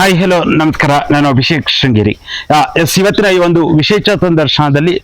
Hi hello ನಮಸ್ಕಾರ. ನಾನು ಅಭಿಷೇಕ್ ಶೃಂಗೇರಿ. ಇವತ್ತಿನ ಈ ಒಂದು ವಿಶೇಷ ಸಂದರ್ಶನದಲ್ಲಿ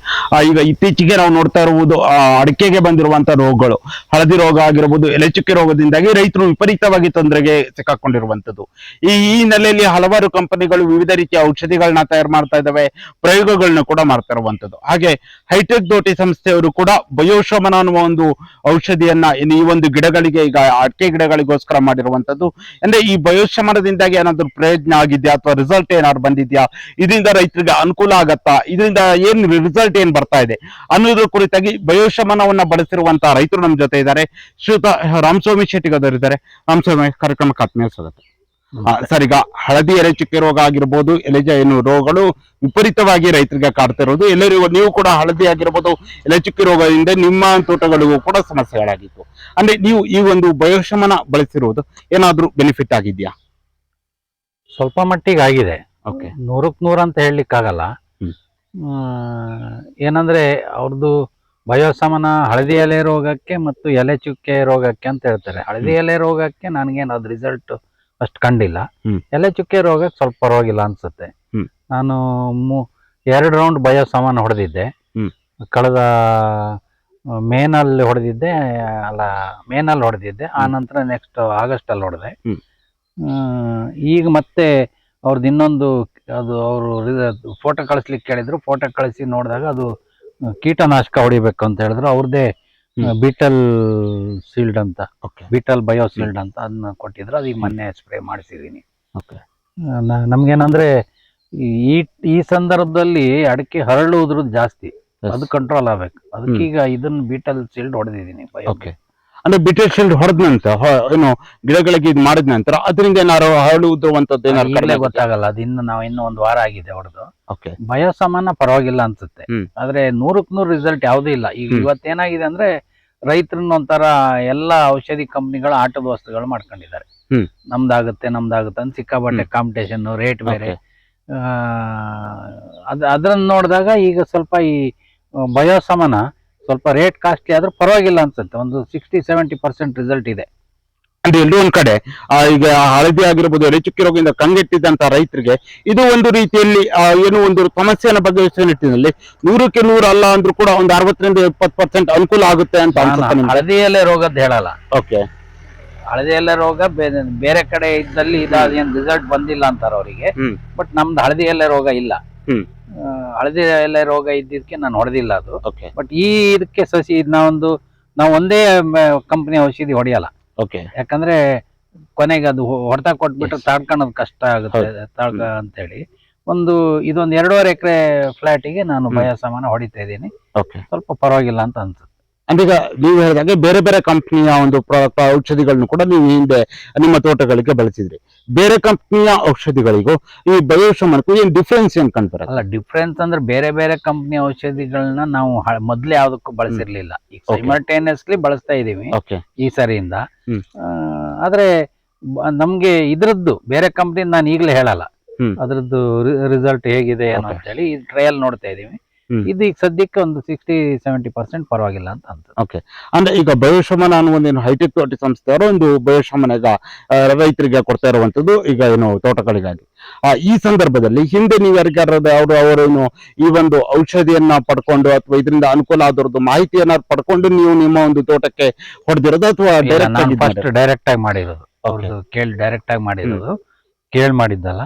ಈಗ ಇತ್ತೀಚೆಗೆ ನಾವು ನೋಡ್ತಾ ಇರುವುದು ಅಡಿಕೆಗೆ ಬಂದಿರುವಂತಹ ರೋಗಗಳು, ಹಳದಿ ರೋಗ ಆಗಿರಬಹುದು, ಎಲೆಚುಕ್ಕೆ ರೋಗದಿಂದಾಗಿ ರೈತರು ವಿಪರೀತವಾಗಿ ತೊಂದರೆಗೆ ಸಿಕ್ಕಾಕೊಂಡಿರುವಂತದ್ದು. ಈ ಹಿನ್ನೆಲೆಯಲ್ಲಿ ಹಲವಾರು ಕಂಪನಿಗಳು ವಿವಿಧ ರೀತಿಯ ಔಷಧಿಗಳನ್ನ ತಯಾರು ಮಾಡ್ತಾ ಇದ್ದಾವೆ, ಪ್ರಯೋಗಗಳನ್ನ ಕೂಡ ಮಾಡ್ತಾ ಇರುವಂತದ್ದು. ಹಾಗೆ ಹೈಟೆಕ್ ದೋಟಿ ಸಂಸ್ಥೆಯವರು ಕೂಡ ಬಯೋಶಮನ ಅನ್ನುವ ಒಂದು ಔಷಧಿಯನ್ನ ಈ ಒಂದು ಗಿಡಗಳಿಗೆ, ಈಗ ಅಡಿಕೆ ಗಿಡಗಳಿಗೋಸ್ಕರ ಮಾಡಿರುವಂತದ್ದು. ಅಂದ್ರೆ ಈ ಬಯೋಶಮನದಿಂದಾಗಿ ಏನಾದ್ರು ಪ್ರಯೋಜನ ಆಗಿದ್ಯಾ ಅಥವಾ ರಿಸಲ್ಟ್ ಏನಾದ್ರು ಬಂದಿದ್ಯಾ, ಇದರಿಂದ ರೈತರಿಗೆ ಅನುಕೂಲ ಆಗತ್ತಾ, ಇದರಿಂದ ಏನ್ ರಿಸಲ್ಟ್ ಏನ್ ಬರ್ತಾ ಇದೆ ಅನ್ನೋದ್ರ ಕುರಿತಾಗಿ ಬಯೋಶಮನವನ್ನ ಬಳಸಿರುವಂತಹ ರೈತರು ನಮ್ಮ ಜೊತೆ ಇದ್ದಾರೆ. ಶ್ರೀಯುತ ರಾಮಸ್ವಾಮಿ ಶೆಟ್ಟಿಗದವರು ಇದ್ದಾರೆ. ರಾಮಸ್ವಾಮಿ, ಕಾರ್ಯಕ್ರಮಕ್ಕೆ ಆತ್ಮೀಯ ಸ್ವಾಗತ. ಸರ್, ಈಗ ಹಳದಿ ಎಲೆಚುಕ್ಕೆ ರೋಗ ಆಗಿರ್ಬೋದು, ಏನು ರೋಗಗಳು ವಿಪರೀತವಾಗಿ ರೈತರಿಗೆ ಕಾಡ್ತಿರೋದು. ಎಲ್ಲರಿಗೂ, ನೀವು ಕೂಡ ಹಳದಿ ಆಗಿರ್ಬೋದು, ಎಲೆಚುಕ್ಕೆ ರೋಗದಿಂದ ನಿಮ್ಮ ತೋಟಗಳಿಗೂ ಕೂಡ ಸಮಸ್ಯೆಗಳಾಗಿತ್ತು. ಅಂದ್ರೆ ನೀವು ಈ ಒಂದು ಬಯೋಶಮನ ಬಳಸಿರುವುದು ಏನಾದ್ರೂ ಬೆನಿಫಿಟ್ ಆಗಿದ್ಯಾ? ಸ್ವಲ್ಪ ಮಟ್ಟಿಗೆ ಆಗಿದೆ. ಓಕೆ, 100ಕ್ಕೆ 100 ಅಂತ ಹೇಳಲಿಕ್ಕಾಗಲ್ಲ. ಏನಂದ್ರೆ ಅವ್ರದ್ದು ಬಯೋಶಮನ ಹಳದಿ ಎಲೆ ರೋಗಕ್ಕೆ ಮತ್ತು ಎಲೆ ಚುಕ್ಕೆ ರೋಗಕ್ಕೆ ಅಂತ ಹೇಳ್ತಾರೆ. ಹಳದಿ ಎಲೆ ರೋಗಕ್ಕೆ ನನಗೇನು ಅದು ರಿಸಲ್ಟ್ ಅಷ್ಟು ಕಂಡಿಲ್ಲ. ಎಲೆ ಚುಕ್ಕೆ ರೋಗಕ್ಕೆ ಸ್ವಲ್ಪ ಪರವಾಗಿಲ್ಲ ಅನ್ಸುತ್ತೆ. ನಾನು 2 ರೌಂಡ್ ಬಯೋಶಮನ ಹೊಡೆದಿದ್ದೆ. ಕಳೆದ ಮೇನಲ್ಲಿ ಹೊಡೆದಿದ್ದೆ, ಆ ನಂತರ ನೆಕ್ಸ್ಟ್ ಆಗಸ್ಟ್ ಅಲ್ಲಿ ಹೊಡೆದೆ. ಈಗ ಮತ್ತೆ ಅವ್ರದ್ದು ಇನ್ನೊಂದು, ಅದು ಅವರು ಫೋಟೋ ಕಳಿಸ್ಲಿಕ್ಕೆ ಕೇಳಿದ್ರು. ಫೋಟೋ ಕಳಿಸಿ ನೋಡಿದಾಗ ಅದು ಕೀಟನಾಶಕ ಹೊಡಿಬೇಕು ಅಂತ ಹೇಳಿದ್ರು. ಅವ್ರದ್ದೇ ಬೀಟಲ್ ಸೀಲ್ಡ್ ಅಂತ, ಬೀಟಲ್ ಬಯೋ ಸೀಲ್ಡ್ ಅಂತ ಅದನ್ನ ಕೊಟ್ಟಿದ್ರು. ಅದೀಗ ಮೊನ್ನೆ ಸ್ಪ್ರೇ ಮಾಡಿಸಿದೀನಿ. ನಮ್ಗೇನಂದ್ರೆ ಈ ಸಂದರ್ಭದಲ್ಲಿ ಅಡಿಕೆ ಹರಳುವುದ್ರದ್ದು ಜಾಸ್ತಿ, ಅದು ಕಂಟ್ರೋಲ್ ಆಗ್ಬೇಕು. ಅದಕ್ಕೀಗ ಇದನ್ನ ಬೀಟಲ್ ಸೀಲ್ಡ್ ಹೊಡೆದಿದ್ದೀನಿ. ಅಂದ್ರೆ ಬಿಟಲ್ ಶೀಲ್ಡ್ ಹೊಡೆದ ನಂತರ, ಏನು ಗಿಡಗಳಿಗೆ ಇದು ಮಾಡಿದ ನಂತರ ಅದರಿಂದ ಏನಾರು ಹರಡುವಂತದ್ದು ಏನಾರು ಗೊತ್ತಾಗಲ್ಲ. ಅದು ಇನ್ನು 1 ವಾರ ಆಗಿದೆ ಹೊಡೆದು. ಬಯೋಶಮನ ಪರವಾಗಿಲ್ಲ ಅನ್ಸುತ್ತೆ. ಆದ್ರೆ 100ಕ್ಕೆ 100 ರಿಸಲ್ಟ್ ಯಾವುದೂ ಇಲ್ಲ. ಈಗ ಇವತ್ತೇನಾಗಿದೆ ಅಂದ್ರೆ ರೈತರನ್ನ ಒಂಥರ ಎಲ್ಲ ಔಷಧಿ ಕಂಪ್ನಿಗಳ ಆಟದ ವಸ್ತುಗಳು ಮಾಡ್ಕೊಂಡಿದ್ದಾರೆ. ನಮ್ದಾಗುತ್ತೆ ಅಂತ ಸಿಕ್ಕಾಪಟ್ಟೆ ಕಾಂಪಿಟೇಷನ್, ರೇಟ್ ಬೇರೆ. ಅದ್ರನ್ನ ನೋಡಿದಾಗ ಈಗ ಸ್ವಲ್ಪ ಈ ಬಯೋಶಮನ ಸ್ವಲ್ಪ ರೇಟ್ ಕಾಸ್ಟ್ಲಿ ಆದ್ರೂ ಪರವಾಗಿಲ್ಲ ಅನ್ಸುತ್ತೆ. ಒಂದು 60-70% ರಿಸಲ್ಟ್ ಇದೆ. ಅಂದ್ರೆ ಎಲ್ಲೋ ಒಂದ್ ಕಡೆ ಈಗ ಹಳದಿ ಆಗಿರ್ಬೋದು, ಎಲೆಚುಕ್ಕೆ ರೋಗದಿಂದ ಕಂಗೆಟ್ಟಿದ್ದಂತ ರೈತರಿಗೆ ಇದು ಒಂದು ರೀತಿಯಲ್ಲಿ ಏನು ಒಂದು ಸಮಸ್ಯೆಯನ್ನು ಬಗೆಹರಿಸುವ ನಿಟ್ಟಿನಲ್ಲಿ 100ಕ್ಕೆ 100 ಅಲ್ಲ ಅಂದ್ರೂ ಕೂಡ ಒಂದು 60-70% ಅನುಕೂಲ ಆಗುತ್ತೆ ಅಂತ. ಹಳದಿ ಎಲೆ ರೋಗದ್ದು ಹೇಳಲ್ಲ. ಓಕೆ, ಹಳದಿ ಎಲೆ ರೋಗ ಬೇರೆ ಕಡೆ ಇದ್ದಲ್ಲಿ ಇದೇನು ರಿಸಲ್ಟ್ ಬಂದಿಲ್ಲ ಅಂತಾರ ಅವರಿಗೆ. ಬಟ್ ನಮ್ದು ಹಳದಿ ಎಲೆ ರೋಗ ಇಲ್ಲ. ಹಳದಿ ಎಲೆ ರೋಗ ಇದ್ದಿದ್ದಕ್ಕೆ ನಾನು ಹೊಡೆದಿಲ್ಲ ಅದು. ಬಟ್ ಈ ಇದಕ್ಕೆ ಸಸಿ ನಾವು ಒಂದೇ ಕಂಪನಿ ಔಷಧಿ ಹೊಡೆಯಲ್ಲ. ಯಾಕಂದ್ರೆ ಕೊನೆಗೆ ಅದು ಹೊಡೆತ ಕೊಟ್ಬಿಟ್ಟು ತಾಡ್ಕೊಳ್ಳೋದು ಕಷ್ಟ ಆಗುತ್ತೆ ಅಂತೇಳಿ ಇದೊಂದು 2.5 ಎಕರೆ ಫ್ಲಾಟಿಗೆ ನಾನು ಬಯೋಶಮನ ಹೊಡಿತಾ ಇದ್ದೀನಿ. ಸ್ವಲ್ಪ ಪರವಾಗಿಲ್ಲ ಅಂತ ಅನ್ಸುತ್ತೆ. ಅಂದೀಗ ನೀವು ಹೇಳಿದಾಗೆ ಬೇರೆ ಬೇರೆ ಕಂಪ್ನಿಯ ಒಂದು ಔಷಧಿಗಳನ್ನು ಕೂಡ ನೀವು ಹಿಂದೆ ನಿಮ್ಮ ತೋಟಗಳಿಗೆ ಬಳಸಿದ್ರಿ. ಬೇರೆ ಕಂಪ್ನಿಯ ಔಷಧಿಗಳಿಗೂ ಈ ಬಯೋಶಮನಕ್ಕೂ ಏನ್ ಡಿಫ್ರೆನ್ಸ್ ಏನ್ ಕಾಣ್ತಾರೆ? ಅಲ್ಲ, ಡಿಫ್ರೆನ್ಸ್ ಅಂದ್ರೆ ಬೇರೆ ಬೇರೆ ಕಂಪ್ನಿ ಔಷಧಿಗಳನ್ನ ನಾವು ಮೊದ್ಲು ಯಾವ್ದಕ್ಕೂ ಬಳಸಿರ್ಲಿಲ್ಲ. ಈಗ ಸೈಮಲ್ಟೇನಿಯಸ್ಲಿ ಬಳಸ್ತಾ ಇದೀವಿ ಈ ಸರಿಯಿಂದ. ಆದ್ರೆ ನಮ್ಗೆ ಇದ್ರದ್ದು ಬೇರೆ ಕಂಪ್ನಿ ನಾನು ಈಗಲೇ ಹೇಳಲ್ಲ, ಅದ್ರದ್ದು ರಿಸಲ್ಟ್ ಹೇಗಿದೆ ಏನೋ ಅಂತ ಹೇಳಿ ಟ್ರಯಲ್ ನೋಡ್ತಾ ಇದೀವಿ. ಇದು ಈಗ ಸದ್ಯಕ್ಕೆ ಒಂದು 60-70% ಪರವಾಗಿಲ್ಲ ಅಂತ ಅನ್ಸುತ್ತೆ. ಓಕೆ, ಅಂದ್ರೆ ಈಗ ಬಯೋಶಮನ ಅನ್ನುವ ಹೈಟೆಕ್ ತೋಟ ಸಂಸ್ಥೆಯವರು ಒಂದು ಬಯೋಶಮನ ಈಗ ರೈತರಿಗೆ ಕೊಡ್ತಾ ಇರುವಂತದ್ದು, ಈಗ ಏನು ತೋಟಗಳಿಗಾಗಿ. ಈ ಸಂದರ್ಭದಲ್ಲಿ ಹಿಂದೆ ನೀವು ಅವರೇನು ಈ ಒಂದು ಔಷಧಿಯನ್ನ ಪಡ್ಕೊಂಡು ಅಥವಾ ಇದರಿಂದ ಅನುಕೂಲ ಆದವ್ರದ್ದು ಮಾಹಿತಿ ಏನಾದ್ರು ಪಡ್ಕೊಂಡು ನೀವು ನಿಮ್ಮ ಒಂದು ತೋಟಕ್ಕೆ ಹೊಡೆದಿರೋದು ಅಥವಾ ಡೈರೆಕ್ಟ್ ಆಗಿ ಮಾಡಿರೋದು? ಡೈರೆಕ್ಟ್ ಆಗಿ ಮಾಡಿರೋದು, ಕೇಳಿ ಮಾಡಿದ್ದಲ್ಲ.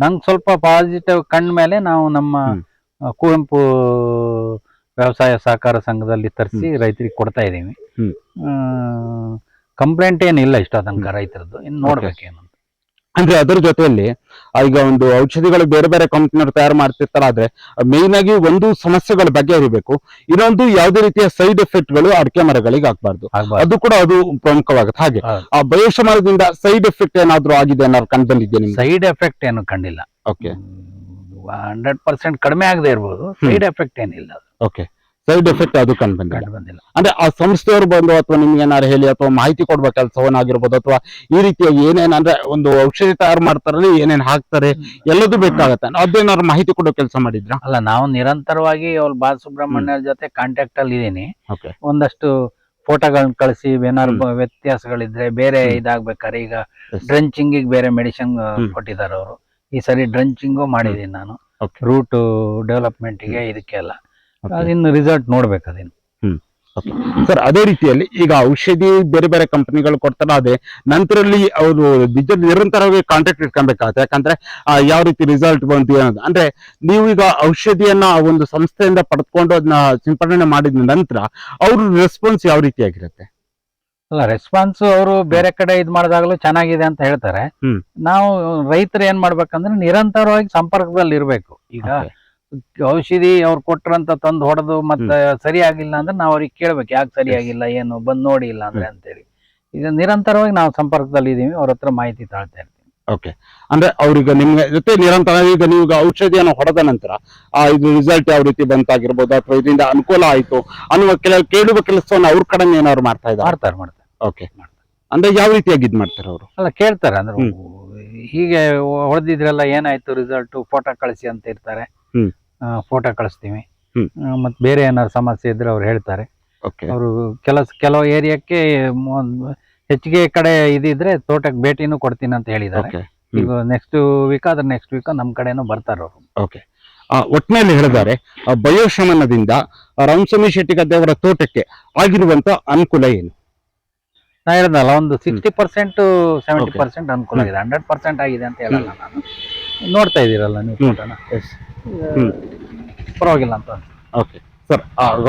ನಂಗೆ ಸ್ವಲ್ಪ ಪಾಸಿಟಿವ್ ಕಂಡ ಮೇಲೆ ನಾವು ನಮ್ಮ ಕುವೆಂಪು ವ್ಯವಸಾಯ ಸಹಕಾರ ಸಂಘದಲ್ಲಿ ತರಿಸಿ ರೈತರಿಗೆ ಕೊಡ್ತಾ ಇದೀವಿ. ಕಂಪ್ಲೇಂಟ್ ಏನಿಲ್ಲ ಇಷ್ಟ ತನಕ ರೈತರದ್ದು. ಇನ್ನು ನೋಡ್ಬೇಕೇನು ಅಂದ್ರೆ ಅದರ ಜೊತೆಯಲ್ಲಿ ಈಗ ಒಂದು ಔಷಧಿಗಳು ಬೇರೆ ಬೇರೆ ಕಂಪ್ನಿಯವರು ತಯಾರು ಮಾಡ್ತಿರ್ತಾರೆ. ಆದ್ರೆ ಮೇನ್ ಆಗಿ ಒಂದು ಸಮಸ್ಯೆಗಳ ಬಗೆಹರಿಬೇಕು, ಇನ್ನೊಂದು ಯಾವುದೇ ರೀತಿಯ ಸೈಡ್ ಎಫೆಕ್ಟ್ ಗಳು ಅಡಿಕೆ ಮರಗಳಿಗೆ ಆಗ್ಬಾರ್ದು. ಅದು ಕೂಡ ಅದು ಪ್ರಮುಖವಾಗುತ್ತೆ. ಹಾಗೆ ಆ ಬಯೋಶಮನದಿಂದ ಸೈಡ್ ಎಫೆಕ್ಟ್ ಏನಾದ್ರು ಆಗಿದೆ ಏನಾದ್ರು ಕಂಡು ಬಂದಿದ್ದೆ? ಸೈಡ್ ಎಫೆಕ್ಟ್ ಏನು ಕಂಡಿಲ್ಲ. 100% ಕಡಿಮೆ ಆಗದೆ ಇರ್ಬೋದು, ಸೈಡ್ ಎಫೆಕ್ಟ್ ಏನಿಲ್ಲ. ಸೈಡ್ ಎಫೆಕ್ಟ್ ಅದು ಕಂಡು ಬಂದಿಲ್ಲ. ಅಂದ್ರೆ ಆ ಸಂಸ್ಥೆಯವರು ಬಂದು ಅಥವಾ ನಿಮ್ಗೆ ಏನಾರು ಹೇಳಿ ಅಥವಾ ಮಾಹಿತಿ ಕೊಡ್ಬೇಕು ಕೆಲಸವನ್ನಾಗಿರ್ಬೋದು, ಅಥವಾ ಈ ರೀತಿಯ ಏನೇನಂದ್ರೆ ಒಂದು ಔಷಧಿ ತಯಾರು ಮಾಡ್ತಾರೆ, ಏನೇನ್ ಹಾಕ್ತಾರೆ ಎಲ್ಲದೂ ಬೇಕಾಗತ್ತೆ, ಅದೇನಾದ್ರು ಮಾಹಿತಿ ಕೊಡೋ ಕೆಲಸ ಮಾಡಿದ್ರ? ಅಲ್ಲ, ನಾವು ನಿರಂತರವಾಗಿ ಅವ್ರು ಬಾಲಸುಬ್ರಹ್ಮಣ್ಯ ಜೊತೆ ಕಾಂಟ್ಯಾಕ್ಟ್ ಅಲ್ಲಿ ಇದೀನಿ. ಒಂದಷ್ಟು ಫೋಟೋಗಳನ್ನ ಕಳಿಸಿ ಏನಾದ್ರು ವ್ಯತ್ಯಾಸಗಳಿದ್ರೆ ಬೇರೆ ಇದಾಗ್ಬೇಕಾದ್ರೆ, ಈಗ ಡ್ರೆಂಚಿಂಗ್ ಬೇರೆ ಮೆಡಿಸಿನ್ ಕೊಟ್ಟಿದ್ದಾರೆ ಅವರು. ಈ ಸರಿ ಡ್ರಂಚಿಂಗು ಮಾಡಿದೀನಿ ನಾನು, Okay. ರೂಟ್ ಡೆವಲಪ್ಮೆಂಟ್ಗೆ ಇದಕ್ಕೆಲ್ಲ. ಅದಿನ್ನು ರಿಸಲ್ಟ್ ನೋಡ್ಬೇಕು ಅದಿನ್ನು. ಸರ್ ಅದೇ ರೀತಿಯಲ್ಲಿ ಈಗ ಔಷಧಿ ಬೇರೆ ಬೇರೆ ಕಂಪನಿಗಳು ಕೊಡ್ತಾರ, ಅದೇ ನಂತರಲ್ಲಿ ಅವರು ನಿರಂತರವಾಗಿ ಕಾಂಟ್ಯಾಕ್ಟ್ ಇಟ್ಕೊಬೇಕಾಗತ್ತೆ. ಯಾಕಂದ್ರೆ ಯಾವ ರೀತಿ ರಿಸಲ್ಟ್ ಬಂತು ಅನ್ನೋದು. ಅಂದ್ರೆ ನೀವು ಈಗ ಔಷಧಿಯನ್ನ ಆ ಒಂದು ಸಂಸ್ಥೆಯಿಂದ ಪಡೆದುಕೊಂಡು ಅದನ್ನ ಸಿಂಪಡಣೆ ಮಾಡಿದ ನಂತರ ಅವ್ರ ರೆಸ್ಪಾನ್ಸ್ ಯಾವ ರೀತಿಯಾಗಿರುತ್ತೆ? ಅಲ್ಲ, ರೆಸ್ಪಾನ್ಸ್ ಅವರು ಬೇರೆ ಕಡೆ ಇದ್ ಮಾಡಿದಾಗಲೂ ಚೆನ್ನಾಗಿದೆ ಅಂತ ಹೇಳ್ತಾರೆ. ನಾವು ರೈತರು ಏನ್ ಮಾಡ್ಬೇಕಂದ್ರೆ ನಿರಂತರವಾಗಿ ಸಂಪರ್ಕದಲ್ಲಿ ಇರ್ಬೇಕು. ಈಗ ಔಷಧಿ ಅವ್ರು ಕೊಟ್ರಂತ ತಂದು ಹೊಡೆದು ಮತ್ತೆ ಸರಿ ಆಗಿಲ್ಲ ಅಂದ್ರೆ ನಾವು ಅವ್ರಿಗೆ ಕೇಳ್ಬೇಕು, ಯಾಕೆ ಸರಿ ಆಗಿಲ್ಲ, ಏನು ಬಂದ್ ನೋಡಿ ಇಲ್ಲ ಅಂದ್ರೆ ಅಂತೇಳಿ. ಈಗ ನಿರಂತರವಾಗಿ ನಾವು ಸಂಪರ್ಕದಲ್ಲಿ ಇದೀವಿ, ಅವ್ರ ಹತ್ರ ಮಾಹಿತಿ ತಾಳ್ತಾ ಇರ್ತೀವಿ. ಓಕೆ, ಅಂದ್ರೆ ಅವ್ರಿಗೆ ನಿಮ್ಗೆ ಜೊತೆ ನಿರಂತರ ಈಗ ನೀವು ಔಷಧಿಯನ್ನು ಹೊಡೆದ ನಂತರ ಇದು ರಿಸಲ್ಟ್ ಯಾವ ರೀತಿ ಬಂತಾಗಿರ್ಬೋದು ಅಥವಾ ಇದರಿಂದ ಅನುಕೂಲ ಆಯ್ತು ಅನ್ನುವ ಕೇಳುವ ಕೆಲಸವನ್ನು ಅವ್ರ ಕಡೆ ಏನಾದ್ರು ಮಾಡ್ತಾ ಇದ್ದಾರೆ? ಮಾಡ್ತಾರೆ. ಓಕೆ, ಅಂದ್ರೆ ಯಾವ ರೀತಿಯಾಗಿ ಇದ್ ಮಾಡ್ತಾರೆ ಅವರು? ಅಲ್ಲ, ಕೇಳ್ತಾರೆ. ಅಂದ್ರೆ ಹೀಗೆ ಹೊಡೆದಿದ್ರೆಲ್ಲ ಏನಾಯ್ತು ರಿಸಲ್ಟ್, ಫೋಟೋ ಕಳಿಸಿ ಅಂತ ಇರ್ತಾರೆ. ಫೋಟೋ ಕಳಿಸ್ತೀವಿ. ಮತ್ ಬೇರೆ ಏನಾದ್ರು ಸಮಸ್ಯೆ ಇದ್ರೆ ಅವ್ರು ಹೇಳ್ತಾರೆ. ಅವರು ಕೆಲವು ಏರಿಯಾಕ್ಕೆ ಹೆಚ್ಚಿಗೆ ಕಡೆ ಇದಿದ್ರೆ ತೋಟಕ್ಕೆ ಭೇಟಿನೂ ಕೊಡ್ತೀನಿ ಅಂತ ಹೇಳಿದ್ದಾರೆ. ಈಗ ನೆಕ್ಸ್ಟ್ ವೀಕ್ ನಮ್ ಕಡೆನೂ ಬರ್ತಾರೆ ಅವರು. ಓಕೆ, ಒಟ್ಟಿನಲ್ಲಿ ಹೇಳಿದ್ದಾರೆ ಬಯೋಶ್ರಮಣದಿಂದ ರಾಮಸ್ವಾಮಿ ಶೆಟ್ಟಿ ಗದ್ದೆಯವರ ತೋಟಕ್ಕೆ ಆಗಿರುವಂತ ಅನುಕೂಲ ಏನು? ನಾ ಹೇಳ್ದಲ್ಲ, ಒಂದು 60% 70% ಅನುಕೂಲ ಆಗಿದೆ. 100% ಆಗಿದೆ ಅಂತ ಹೇಳಲ್ಲ ನಾನು. ನೋಡ್ತಾ ಇದೀರಲ್ಲ ನೀವು ಫೋಟೋನ, ಪರವಾಗಿಲ್ಲ ಅಂತ. ಓಕೆ ಸರ್,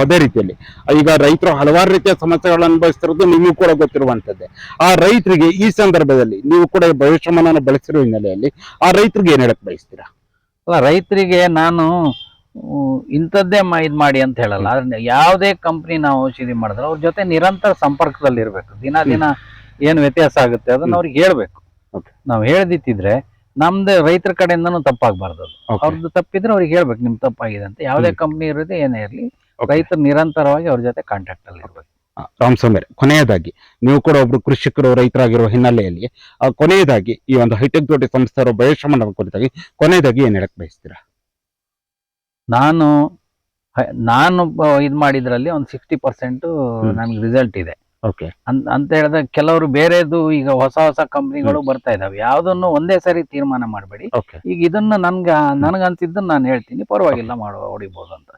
ಅದೇ ರೀತಿಯಲ್ಲಿ ಈಗ ರೈತರು ಹಲವಾರು ರೀತಿಯ ಸಮಸ್ಯೆಗಳನ್ನು ಅನುಭವಿಸ್ತಿರೋದು ನಿಮಗೂ ಕೂಡ ಗೊತ್ತಿರುವಂತದ್ದೇ. ಆ ರೈತರಿಗೆ ಈ ಸಂದರ್ಭದಲ್ಲಿ ನೀವು ಕೂಡ ಬಯೋಶ್ರಮನ ಬಳಸಿರೋ ಹಿನ್ನೆಲೆಯಲ್ಲಿ ಆ ರೈತರಿಗೆ ಏನ್ ಹೇಳಕ್ ಬಯಸ್ತೀರಾ? ಅಲ್ಲ, ರೈತರಿಗೆ ನಾನು ಇಂಥದ್ದೇ ಇದ್ ಮಾಡಿ ಅಂತ ಹೇಳಲ್ಲ. ಆದ್ರೆ ಯಾವುದೇ ಕಂಪ್ನಿ ನಾವು ಔಷಧಿ ಮಾಡಿದ್ರೆ ಅವ್ರ ಜೊತೆ ನಿರಂತರ ಸಂಪರ್ಕದಲ್ಲಿ ಇರ್ಬೇಕು. ದಿನ ಏನು ವ್ಯತ್ಯಾಸ ಆಗುತ್ತೆ ಅದನ್ನ ಅವ್ರಿಗೆ ಹೇಳ್ಬೇಕು. ನಾವ್ ಹೇಳ್ದಿತ್ತಿದ್ರೆ ನಮ್ದು ರೈತರ ಕಡೆಯಿಂದನೂ ತಪ್ಪಾಗಬಾರ್ದು. ಅವ್ರದ್ದು ತಪ್ಪಿದ್ರೆ ಅವ್ರಿಗೆ ಹೇಳ್ಬೇಕು, ನಿಮ್ ತಪ್ಪಾಗಿದೆ ಅಂತ. ಯಾವುದೇ ಕಂಪ್ನಿ ಇರೋದು ಏನೇ ಇರಲಿ, ರೈತರು ನಿರಂತರವಾಗಿ ಅವ್ರ ಜೊತೆ ಕಾಂಟ್ಯಾಕ್ಟ್ ಅಲ್ಲಿ ಇರ್ಬೇಕು. ರಾಮಸ್ವಾಮಿ, ಕೊನೆಯದಾಗಿ ನೀವು ಕೂಡ ಒಬ್ರು ಕೃಷಿಕರು ರೈತರಾಗಿರುವ ಹಿನ್ನೆಲೆಯಲ್ಲಿ ಕೊನೆಯದಾಗಿ ಈ ಒಂದು ಹೈಟೆಕ್ ದೊಡ್ಡ ಸಂಸ್ಥೆ ಬಯೋಶ್ರಮನ ಕುರಿತಾಗಿ ಕೊನೆಯದಾಗಿ ಏನ್ ಹೇಳಕ್ ಬಯಸ್ತೀರಾ? ನಾನು ಇದ್ ಮಾಡಿದ್ರಲ್ಲಿ ಒಂದು 60% ನಮ್ಗೆ ರಿಸಲ್ಟ್ ಇದೆ. ಅಂತ ಹೇಳಿದ್ರೆ ಕೆಲವರು ಬೇರೆದು ಈಗ ಹೊಸ ಕಂಪ್ನಿಗಳು ಬರ್ತಾ ಇದಾವೆ. ಯಾವ್ದನ್ನು ಒಂದೇ ಸರಿ ತೀರ್ಮಾನ ಮಾಡಬೇಡಿ. ಈಗ ಇದನ್ನ ನನ್ಗನ್ಸಿದ್ದನ್ನ ನಾನು ಹೇಳ್ತೀನಿ, ಪರವಾಗಿಲ್ಲ ಹೊಡಿಬಹುದು ಅಂತ.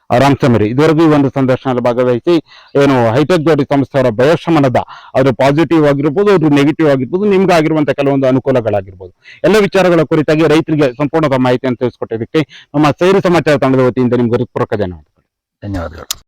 ರಾಮಸ್ವಾಮಿ, ಇದುವರೆಗೂ ಈ ಒಂದು ಸಂದರ್ಶನದಲ್ಲಿ ಭಾಗವಹಿಸಿ ಏನು ಹೈಟೆಕ್ ಜೋಡಿ ಸಂಸ್ಥೆಯವರ ಬಯೋಶ್ರಮಣದ ಅದು ಪಾಸಿಟಿವ್ ಆಗಿರ್ಬೋದು, ಅದು ನೆಗೆಟಿವ್ ಆಗಿರ್ಬೋದು, ನಿಮ್ಗೆ ಆಗಿರುವಂತಹ ಕೆಲವೊಂದು ಅನುಕೂಲಗಳಾಗಿರ್ಬೋದು, ಎಲ್ಲ ವಿಚಾರಗಳ ಕುರಿತಾಗಿ ರೈತರಿಗೆ ಸಂಪೂರ್ಣದ ಮಾಹಿತಿಯನ್ನು ತಿಳಿಸ್ಕೊಟ್ಟಿದ್ದಕ್ಕೆ ನಮ್ಮ ಸೇರಿ ಸಮಾಚಾರ ತಂಡದ ವತಿಯಿಂದ ನಿಮ್ಗೆ ಹೃತ್ಪೂರ್ವಕ ಧನ್ಯವಾದಗಳು.